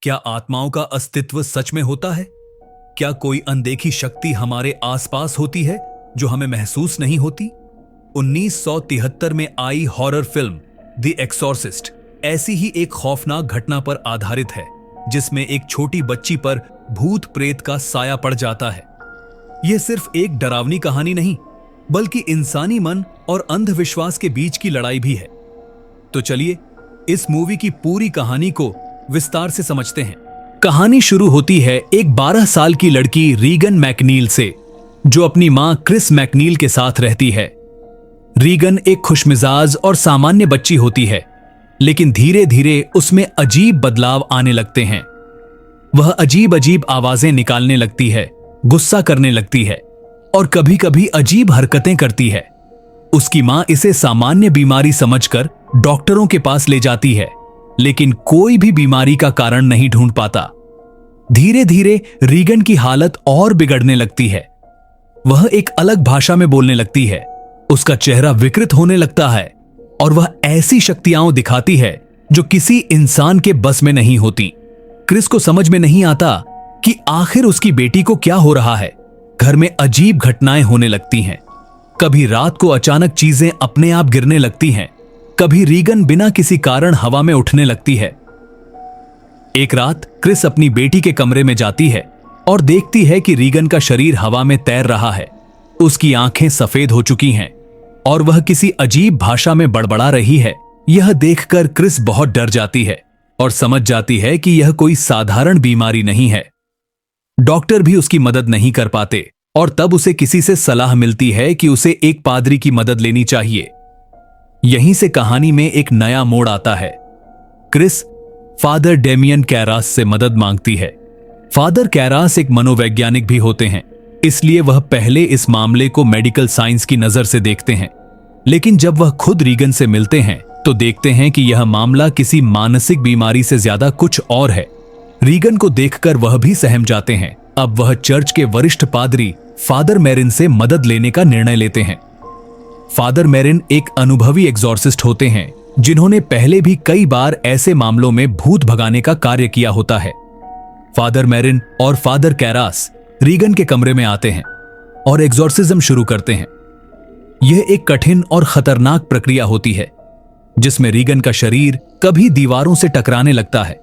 क्या आत्माओं का अस्तित्व सच में होता है? क्या कोई अनदेखी शक्ति हमारे आसपास होती है जो हमें महसूस नहीं होती? 1973 में आई हॉरर फिल्म द एक्सॉर्सिस्ट ऐसी ही एक खौफनाक घटना पर आधारित है, जिसमें एक छोटी बच्ची पर भूत प्रेत का साया पड़ जाता है। यह सिर्फ एक डरावनी कहानी नहीं, बल्कि इंसानी मन और अंधविश्वास के बीच की लड़ाई भी है। तो चलिए इस मूवी की पूरी कहानी को विस्तार से समझते हैं। कहानी शुरू होती है एक 12 साल की लड़की रीगन मैकनील से, जो अपनी मां क्रिस मैकनील के साथ रहती है। रीगन एक खुशमिजाज और सामान्य बच्ची होती है, लेकिन धीरे धीरे उसमें अजीब बदलाव आने लगते हैं। वह अजीब अजीब आवाजें निकालने लगती है, गुस्सा करने लगती है और कभी कभी अजीब हरकतें करती है। उसकी मां इसे सामान्य बीमारी समझकर डॉक्टरों के पास ले जाती है, लेकिन कोई भी बीमारी का कारण नहीं ढूंढ पाता। धीरे धीरे रीगन की हालत और बिगड़ने लगती है। वह एक अलग भाषा में बोलने लगती है, उसका चेहरा विकृत होने लगता है और वह ऐसी शक्तियां दिखाती है जो किसी इंसान के बस में नहीं होती। क्रिस को समझ में नहीं आता कि आखिर उसकी बेटी को क्या हो रहा है। घर में अजीब घटनाएं होने लगती हैं। कभी रात को अचानक चीजें अपने आप गिरने लगती हैं, कभी रीगन बिना किसी कारण हवा में उठने लगती है। एक रात क्रिस अपनी बेटी के कमरे में जाती है और देखती है कि रीगन का शरीर हवा में तैर रहा है। उसकी आंखें सफेद हो चुकी हैं और वह किसी अजीब भाषा में बड़बड़ा रही है। यह देखकर क्रिस बहुत डर जाती है और समझ जाती है कि यह कोई साधारण बीमारी नहीं है। डॉक्टर भी उसकी मदद नहीं कर पाते और तब उसे किसी से सलाह मिलती है कि उसे एक पादरी की मदद लेनी चाहिए। यहीं से कहानी में एक नया मोड़ आता है। क्रिस फादर डेमियन कैरास से मदद मांगती है। फादर कैरास एक मनोवैज्ञानिक भी होते हैं, इसलिए वह पहले इस मामले को मेडिकल साइंस की नजर से देखते हैं। लेकिन जब वह खुद रीगन से मिलते हैं तो देखते हैं कि यह मामला किसी मानसिक बीमारी से ज्यादा कुछ और है। रीगन को देखकर वह भी सहम जाते हैं। अब वह चर्च के वरिष्ठ पादरी फादर मेरिन से मदद लेने का निर्णय लेते हैं। फादर मेरिन एक अनुभवी एग्जॉर्सिस्ट होते हैं, जिन्होंने पहले भी कई बार ऐसे मामलों में भूत भगाने का कार्य किया होता है। फादर मेरिन और फादर कैरास रीगन के कमरे में आते हैं और एग्जॉर्सिज्म शुरू करते हैं। यह एक कठिन और खतरनाक प्रक्रिया होती है, जिसमें रीगन का शरीर कभी दीवारों से टकराने लगता है,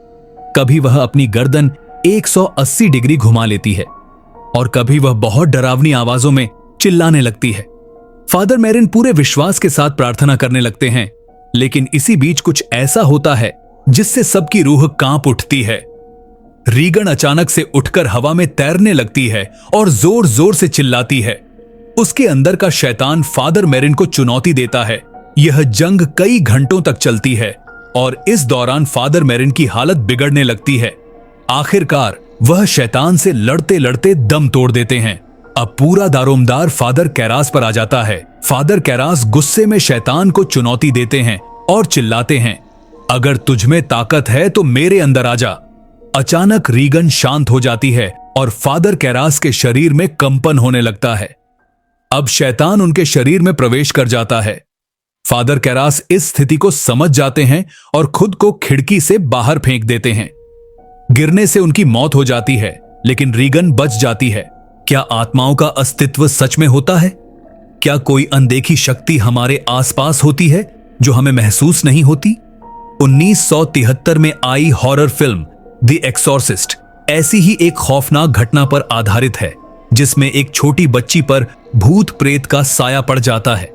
कभी वह अपनी गर्दन 180 डिग्री घुमा लेती है और कभी वह बहुत डरावनी आवाजों में चिल्लाने लगती है। फादर मेरिन पूरे विश्वास के साथ प्रार्थना करने लगते हैं, लेकिन इसी बीच कुछ ऐसा होता है जिससे सबकी रूह कांप उठती है। रीगन अचानक से उठकर हवा में तैरने लगती है और जोर जोर से चिल्लाती है। उसके अंदर का शैतान फादर मेरिन को चुनौती देता है। यह जंग कई घंटों तक चलती है और इस दौरान फादर मेरिन की हालत बिगड़ने लगती है। आखिरकार वह शैतान से लड़ते लड़ते दम तोड़ देते हैं। अब पूरा दारोमदार फादर कैरास पर आ जाता है। फादर कैरास गुस्से में शैतान को चुनौती देते हैं और चिल्लाते हैं, अगर तुझमें ताकत है तो मेरे अंदर आ जा। अचानक रीगन शांत हो जाती है और फादर कैरास के शरीर में कंपन होने लगता है। अब शैतान उनके शरीर में प्रवेश कर जाता है। फादर कैरास इस स्थिति को समझ जाते हैं और खुद को खिड़की से बाहर फेंक देते हैं। गिरने से उनकी मौत हो जाती है, लेकिन रीगन बच जाती है। क्या आत्माओं का अस्तित्व सच में होता है? क्या कोई अनदेखी शक्ति हमारे आसपास होती है जो हमें महसूस नहीं होती? 1973 में आई हॉरर फिल्म द एक्सॉर्सिस्ट ऐसी ही एक खौफनाक घटना पर आधारित है, जिसमें एक छोटी बच्ची पर भूत प्रेत का साया पड़ जाता है।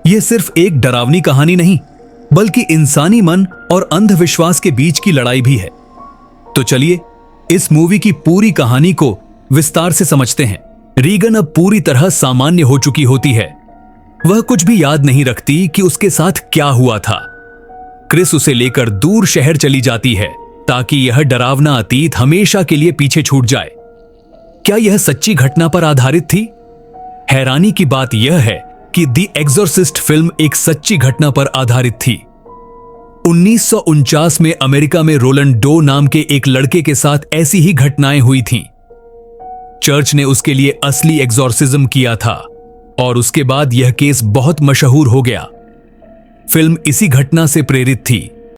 यह सिर्फ एक डरावनी कहानी नहीं, बल्कि इंसानी मन और अंधविश्वास के बीच की लड़ाई भी है। तो चलिए इस मूवी की पूरी कहानी को विस्तार से समझते हैं। रीगन अब पूरी तरह सामान्य हो चुकी होती है। वह कुछ भी याद नहीं रखती कि उसके साथ क्या हुआ था। क्रिस उसे लेकर दूर शहर चली जाती है ताकि यह डरावना अतीत हमेशा के लिए पीछे छूट जाए। क्या यह सच्ची घटना पर आधारित थी? हैरानी की बात यह है कि द एक्सॉर्सिस्ट फिल्म एक सच्ची घटना पर आधारित थी। 1949 में अमेरिका में रोलैंड डो नाम के एक लड़के के साथ ऐसी ही घटनाएं हुई थीं। चर्च ने उसके लिए असली एक्सॉर्सिज्म किया था और उसके बाद यह केस बहुत मशहूर हो गया। फिल्म इसी घटना से प्रेरित थी।